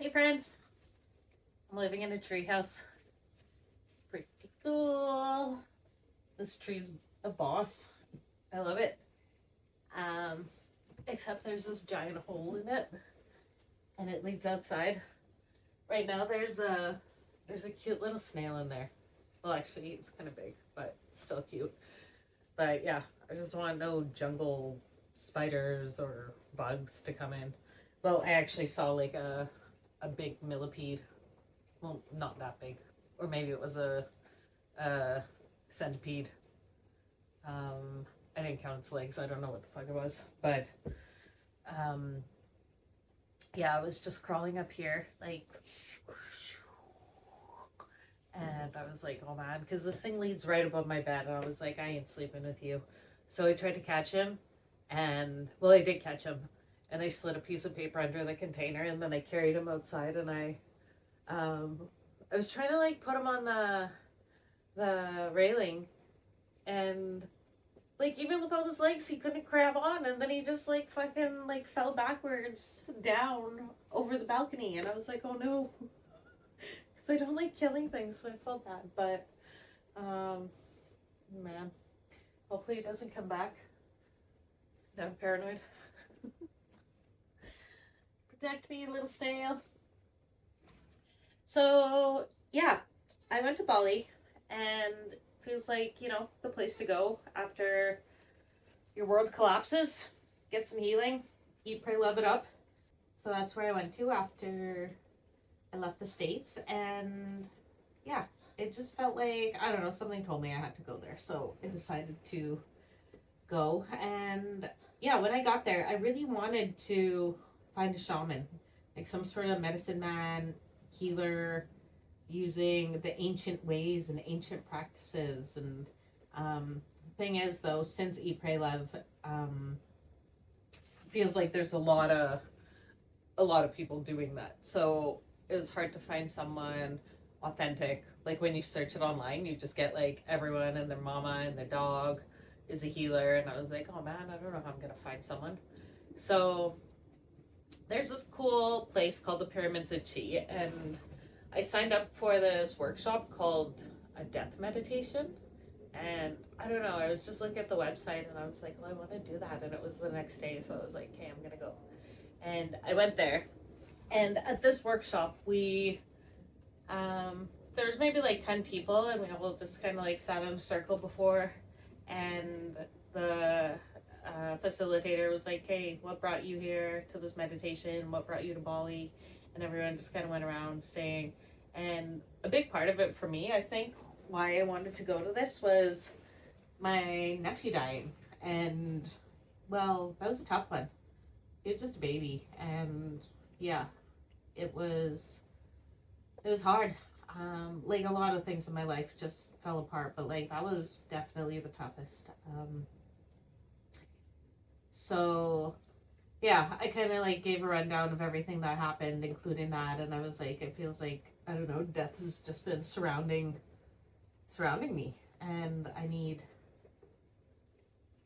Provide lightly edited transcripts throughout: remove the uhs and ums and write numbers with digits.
Hey friends, I'm living in a treehouse. Pretty cool. This tree's a boss. I love it. Um, Except there's this giant hole in it, and it leads outside. Right now, there's a cute little snail in there. Well, actually, it's kind of big, but still cute. But yeah, I just want no jungle spiders or bugs to come in. Well, I actually saw like a big millipede. Well, not that big, or maybe it was a centipede. Um, I didn't count its legs. I don't know what the fuck it was, but um, yeah, I was just crawling up here, like, and I was like, oh man, because this thing leads right above my bed, and I was like, I ain't sleeping with you. So I tried to catch him, and well, I did catch him, and I slid a piece of paper under the container, and then I carried him outside, and um, I was trying to like put him on the railing, and like even with all his legs he couldn't grab on, and then he just like fucking like fell backwards down over the balcony, and I was like, oh no, because I don't like killing things, so I felt bad. But um man, hopefully he doesn't come back. I'm paranoid. Protect me, little snail. So yeah, I went to Bali, and feels like, the place to go after your world collapses. Get some healing, eat, pray, love it up. So that's where I went to after I left the States. And yeah, it just felt like, I don't know, something told me I had to go there. So I decided to go. And yeah, when I got there, I really wanted to find a shaman, like some sort of medicine man, healer, using the ancient ways and ancient practices. And thing is, though, since Eat Pray Love, feels like there's a lot of people doing that. So it was hard to find someone authentic. Like when you search it online, you just get like everyone and their mama and their dog is a healer, and I was like, oh man, I don't know how I'm gonna find someone. So there's this cool place called the Pyramids of Chi, and I signed up for this workshop called a death meditation. And I don't know, I was just looking at the website, and I was like, well, I want to do that. And it was the next day, so I was like, okay, I'm gonna go. And I went there. And at this workshop, there's maybe like 10 people, and we all just kind of like sat in a circle before. And the facilitator was like, hey, what brought you here to this meditation? What brought you to Bali? And everyone just kind of went around saying, and a big part of it for me, I think, why I wanted to go to this was my nephew dying. And well, that was a tough one. He was just a baby, and yeah, it was hard. Like a lot of things in my life just fell apart, but like that was definitely the toughest. So yeah, I kind of like gave a rundown of everything that happened, including that, and I was like, it feels like, I don't know, death has just been surrounding me, and I need.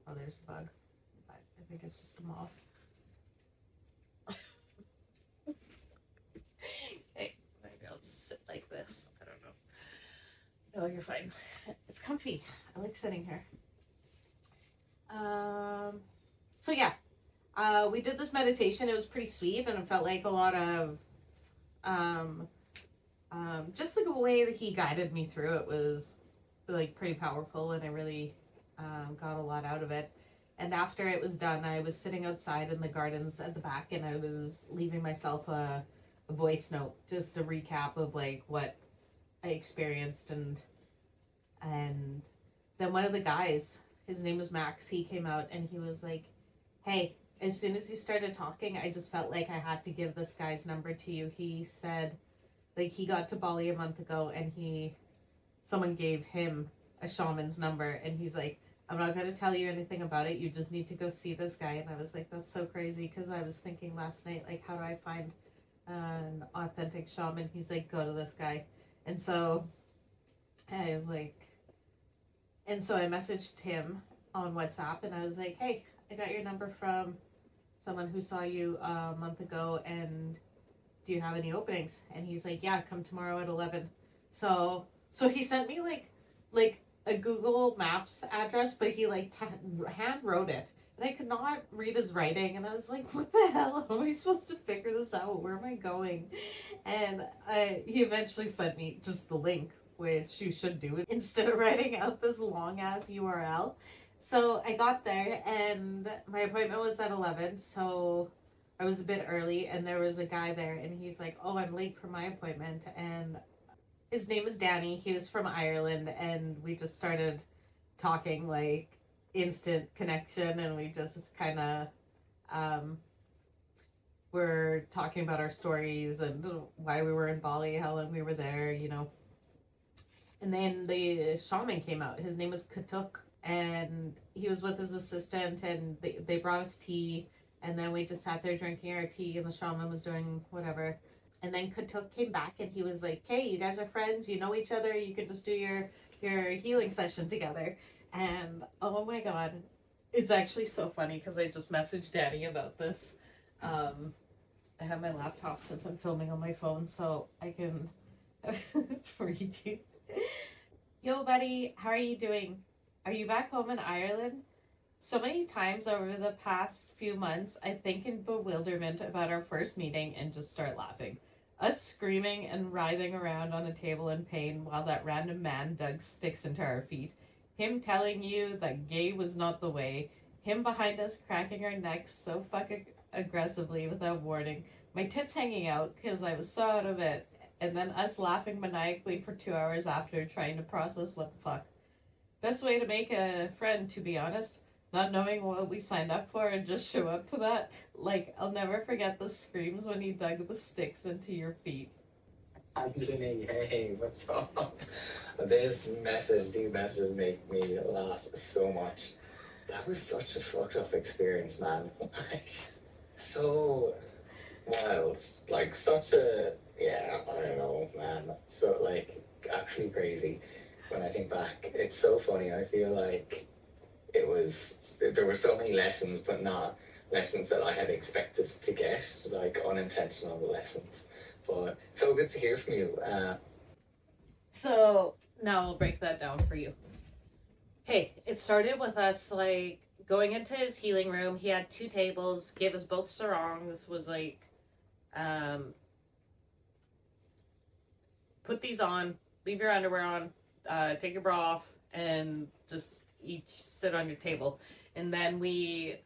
Oh, there's a bug, but I think it's just a moth. Hey, maybe I'll just sit like this. I don't know. No, you're fine. It's comfy. I like sitting here. So yeah, we did this meditation. It was pretty sweet, and it felt like a lot of um, just the way that he guided me through it was like pretty powerful, and I really got a lot out of it. And after it was done, I was sitting outside in the gardens at the back, and I was leaving myself a voice note, just a recap of like what I experienced. And then one of the guys, his name was Max, he came out, and he was like, hey, as soon as he started talking, I just felt like I had to give this guy's number to you. He said, like, he got to Bali a month ago, and someone gave him a shaman's number, and he's like, I'm not going to tell you anything about it. You just need to go see this guy. And I was like, that's so crazy, because I was thinking last night, like, how do I find an authentic shaman? He's like, go to this guy. And so I was like, and so I messaged him on WhatsApp, and I was like, hey, I got your number from someone who saw you a month ago, and do you have any openings? And he's like, yeah, come tomorrow at 11. So he sent me like a Google Maps address, but he like hand wrote it. And I could not read his writing, and I was like, what the hell? How am I supposed to figure this out? Where am I going? And he eventually sent me just the link, which you should do instead of writing out this long ass URL. So I got there, and my appointment was at 11, so I was a bit early, and there was a guy there, and he's like, oh, I'm late for my appointment. And his name is Danny. He was from Ireland, and we just started talking like instant connection, and we just kind of were talking about our stories and why we were in Bali, how long we were there, you know. And then the shaman came out. His name was Katuk, and he was with his assistant, and they brought us tea, and then we just sat there drinking our tea, and the shaman was doing whatever. And then Katuk came back, and he was like, hey, you guys are friends, you know each other, you can just do your healing session together. And oh my god, it's actually so funny because I just messaged Danny about this. I have my laptop since I'm filming on my phone, so I can read you. Yo, buddy, how are you doing? Are you back home in Ireland? So many times over the past few months, I think in bewilderment about our first meeting and just start laughing. Us screaming and writhing around on a table in pain while that random man dug sticks into our feet. Him telling you that gay was not the way. Him behind us cracking our necks so fucking aggressively without warning. My tits hanging out because I was so out of it. And then us laughing maniacally for 2 hours after, trying to process what the fuck. Best way to make a friend, to be honest. Not knowing what we signed up for and just show up to that. Like, I'll never forget the screams when he dug the sticks into your feet. Anthony, hey, what's up? These messages make me laugh so much. That was such a fucked up experience, man. Like, so wild. Like, such a, yeah, I don't know, man. So, like, actually crazy when I think back. It's so funny. I feel like there were so many lessons, but not lessons that I had expected to get, like unintentional lessons. But so good to hear from you. So now I'll break that down for you. Hey, it started with us like going into his healing room. He had 2 tables, gave us both sarongs, was like, put these on, leave your underwear on, take your bra off, and just each sit on your table. And then we're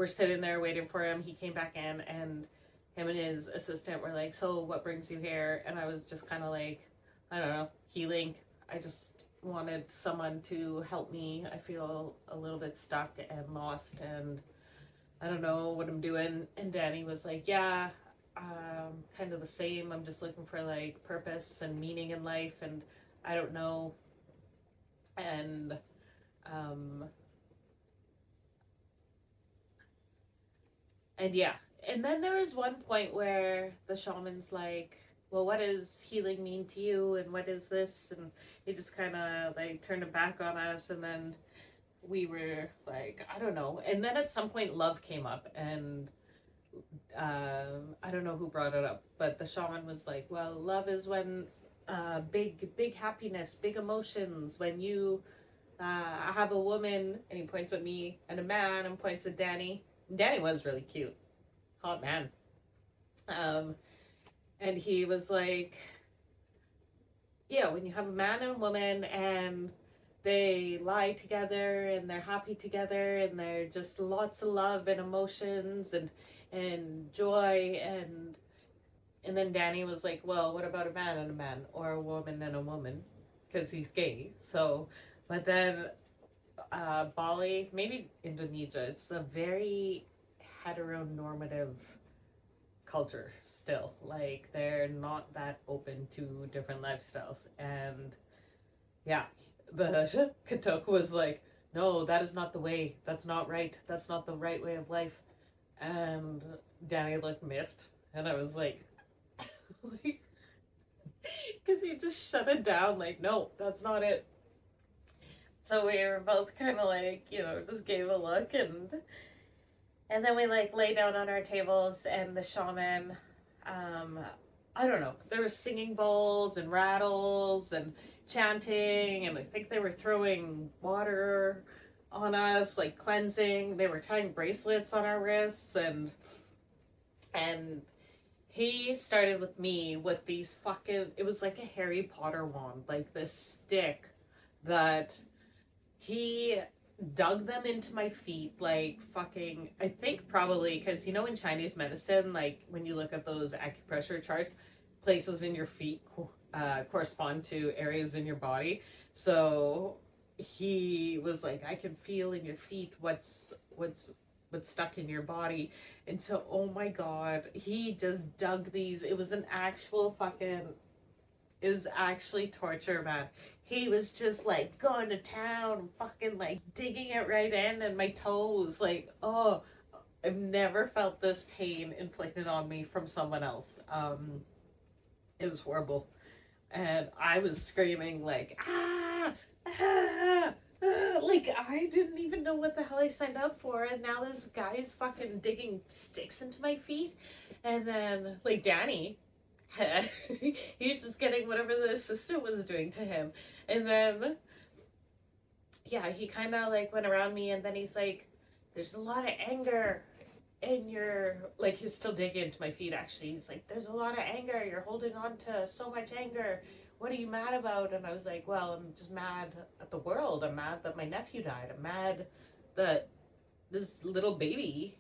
sitting there waiting for him. He came back in, and him and his assistant were like, so what brings you here? And I was just kind of like, I don't know, healing. I just wanted someone to help me. I feel a little bit stuck and lost, and I don't know what I'm doing. And Danny was like, yeah, kind of the same. I'm just looking for like purpose and meaning in life, and I don't know. And yeah. And then there was one point where the shaman's like, well, what does healing mean to you? And what is this? And he just kind of like turned it back on us. And then we were like, I don't know. And then at some point, love came up. And I don't know who brought it up, but the shaman was like, well, love is when big happiness, big emotions, when you have a woman, and he points at me, and a man, and points at Danny. And Danny was really cute. Hot man. And he was like, yeah, when you have a man and a woman and they lie together and they're happy together and they're just lots of love and emotions and joy, and then Danny was like, well, what about a man and a man, or a woman and a woman, because he's gay. So, but then Bali, maybe Indonesia, it's a very heteronormative culture still. Like, they're not that open to different lifestyles. And yeah, the Katuk was like, no, that is not the way. That's not right. That's not the right way of life. And Danny looked miffed. And I was like, because he just shut it down. Like, no, that's not it. So we were both kind of like, just gave a look, and then we like lay down on our tables, and the shaman um, I don't know. There was singing bowls and rattles and chanting, and I think they were throwing water on us, like cleansing. They were tying bracelets on our wrists, and he started with me with these fucking. It was like a Harry Potter wand, like this stick that he dug them into my feet like fucking. I think probably because you know in Chinese medicine, like when you look at those acupressure charts, places in your feet correspond to areas in your body. So he was like, I can feel in your feet what's stuck in your body. And so, oh my god, he just dug these. It was an actual fucking, it was actually torture, man. He was just like going to town, fucking like digging it right in, and my toes, like, oh, I've never felt this pain inflicted on me from someone else. It was horrible, and I was screaming like, ah, ah, ah, like I didn't even know what the hell I signed up for, and now this guy's fucking digging sticks into my feet, and then like Danny, he was just getting whatever the sister was doing to him, and then yeah, he kind of like went around me, and then he's like, "There's a lot of anger." And you're like, he was still digging into my feet actually. He's like, there's a lot of anger, you're holding on to so much anger, what are you mad about? And I was like, well, I'm just mad at the world. I'm mad that my nephew died. I'm mad that this little baby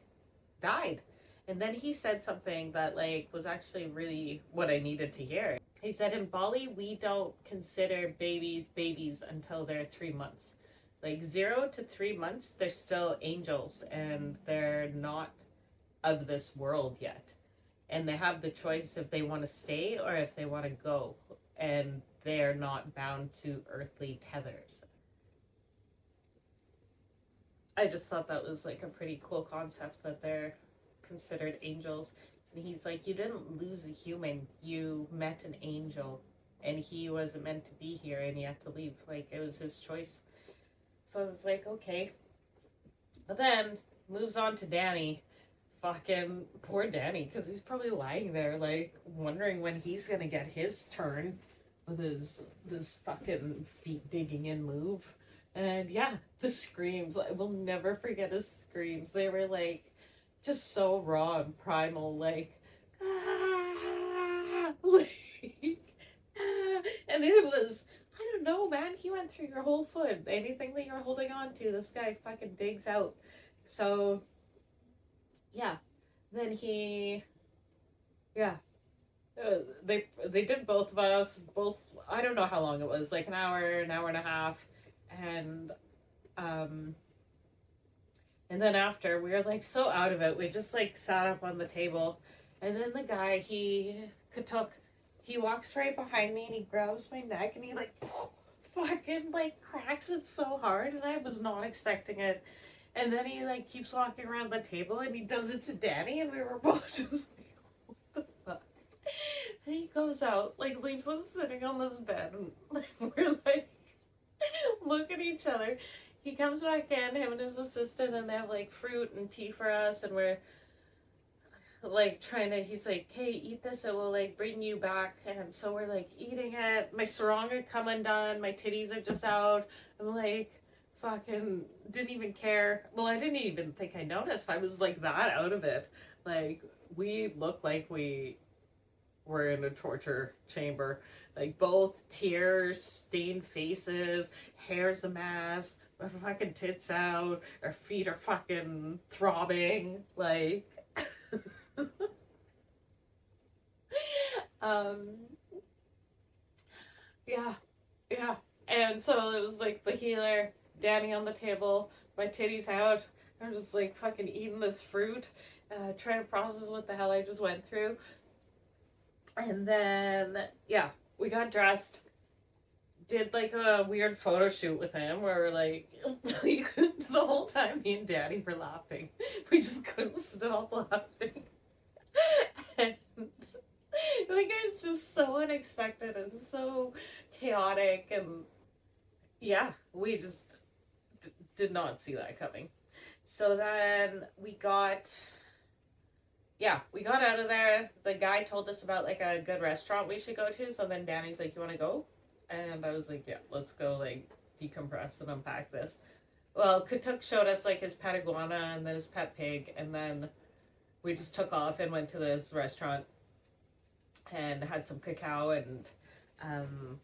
died. And then he said something that like was actually really what I needed to hear. He said, in Bali we don't consider babies until they're 3 months. Like 0 to 3 months they're still angels, and they're not of this world yet, and they have the choice if they want to stay or if they want to go, and they're not bound to earthly tethers. I just thought that was like a pretty cool concept, that they're considered angels. And he's like, you didn't lose a human, you met an angel, and he wasn't meant to be here and he had to leave, like it was his choice. So I was like, okay. But then moves on to Danny. Fucking poor Danny, because he's probably lying there, like wondering when he's gonna get his turn with his this fucking feet digging in move. And yeah, the screams, I will never forget his screams. They were like just so raw and primal, like ah, like ah. And it was, I don't know, man. He went through your whole foot. Anything that you're holding on to, this guy fucking digs out. So yeah, then he, yeah, they did both of us, both. I don't know how long it was, like an hour and a half, and um and then after we were like so out of it, we just like sat up on the table, and then the guy, he walks right behind me and he grabs my neck and he like fucking like cracks it so hard, and I was not expecting it. And then he like keeps walking around the table and he does it to Danny, and we were both just like, what the fuck? And he goes out, like leaves us sitting on this bed, and like, we're like look at each other. He comes back in, him and his assistant, and they have like fruit and tea for us, and we're like trying to, he's like, hey, eat this, it will like bring you back. And so we're like eating it, my sarong are come undone, my titties are just out. I'm like fucking didn't even care. Well, I didn't even think I noticed. I was like that out of it. Like we looked like we were in a torture chamber, like both tears, stained faces, hair's a mess, our fucking tits out, our feet are fucking throbbing, like um yeah, yeah. And so it was like the healer, Danny on the table, my titties out. I'm just like fucking eating this fruit, trying to process what the hell I just went through. And then, yeah, we got dressed, did like a weird photo shoot with him where we're like, the whole time me and Daddy were laughing. We just couldn't stop laughing. And like it's just so unexpected and so chaotic, and yeah, we just did not see that coming. So then we got yeah, we got out of there. The guy told us about like a good restaurant we should go to. So then Danny's like, "You want to go?" And I was like, "Yeah, let's go. Like decompress and unpack this." Well, Katuk showed us like his pet iguana and then his pet pig, and then we just took off and went to this restaurant and had some cacao and um,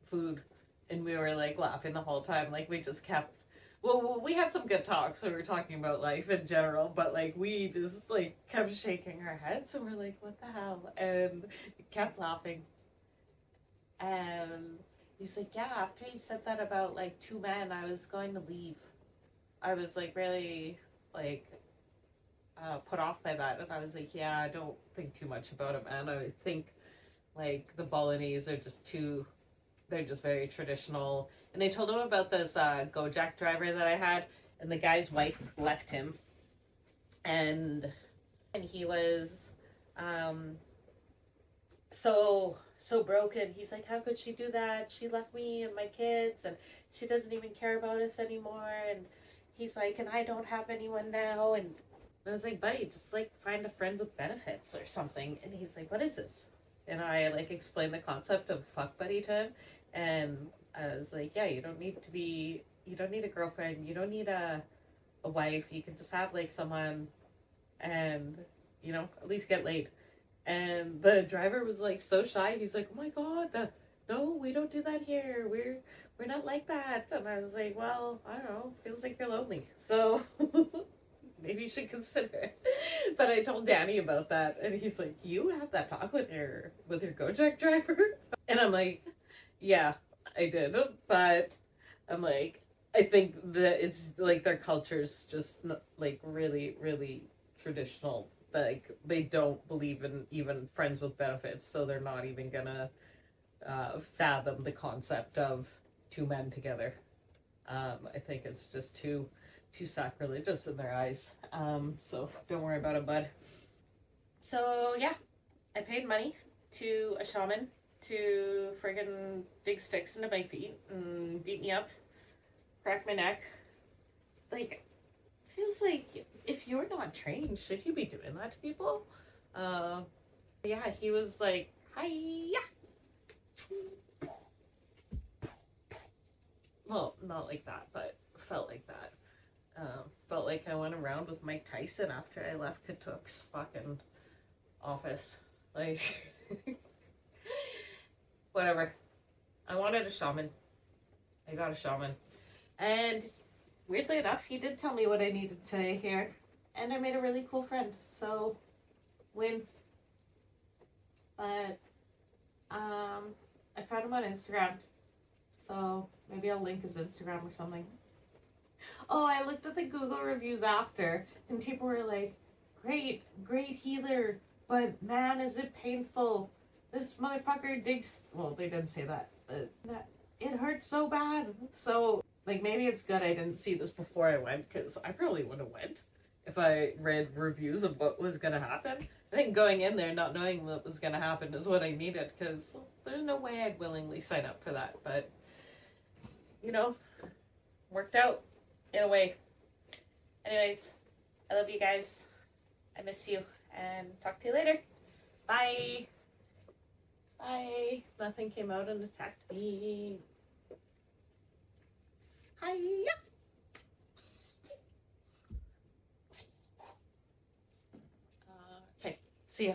food, and we were like laughing the whole time. Like we just kept. Well, we had some good talks. We were talking about life in general, but like we just like kept shaking our heads, and we're like, "What the hell?" And kept laughing. And he's like, "Yeah." After he said that about like two men, I was going to leave. I was like really like put off by that, and I was like, "Yeah, I don't think too much about it, man. I think like the Balinese are just too they're just very traditional." And they told him about this Gojek driver that I had, and the guy's wife left him, and he was um, so broken. He's like, "How could she do that? She left me and my kids, and she doesn't even care about us anymore." And he's like, "And I don't have anyone now." And I was like, "Buddy, just like find a friend with benefits or something." And he's like, "What is this?" And I like explained the concept of fuck buddy to him, and I was like, "Yeah, you don't need a girlfriend, you don't need a wife. You can just have like someone, and at least get laid." And the driver was like so shy. He's like, "Oh my god, no, we don't do that here. We're not like that." And I was like, "Well, I don't know. Feels like you're lonely, so." Maybe you should consider it. But I told Danny about that, and he's like, "You had that talk with your Gojek driver?" And I'm like, "Yeah, I did." But I'm like, I think that it's like their culture's just like really, really traditional. Like they don't believe in even friends with benefits, so they're not even gonna fathom the concept of two men together. I think it's just too sacrilegious in their eyes. So don't worry about it, bud. So yeah, I paid money to a shaman to friggin' dig sticks into my feet and beat me up, crack my neck. Like, feels like if you're not trained, should you be doing that to people? Uh, yeah, he was like, "Hi." Well, not like that, but felt like that. Felt like I went around with Mike Tyson after I left Katuk's fucking office. Like, whatever. I wanted a shaman. I got a shaman. And weirdly enough, he did tell me what I needed to hear. And I made a really cool friend. So, win. But, I found him on Instagram. So, maybe I'll link his Instagram or something. Oh, I looked at the Google reviews after, and people were like, "Great, great healer, but man, is it painful. This motherfucker digs." Well, they didn't say that, but it hurts so bad. So, like, maybe it's good I didn't see this before I went, because I probably would have went if I read reviews of what was going to happen. I think going in there not knowing what was going to happen is what I needed, because there's no way I'd willingly sign up for that. But, worked out in a way. Anyways, I love you guys. I miss you. And talk to you later. Bye. Bye. Nothing came out and attacked me. Hiya. Okay. See ya.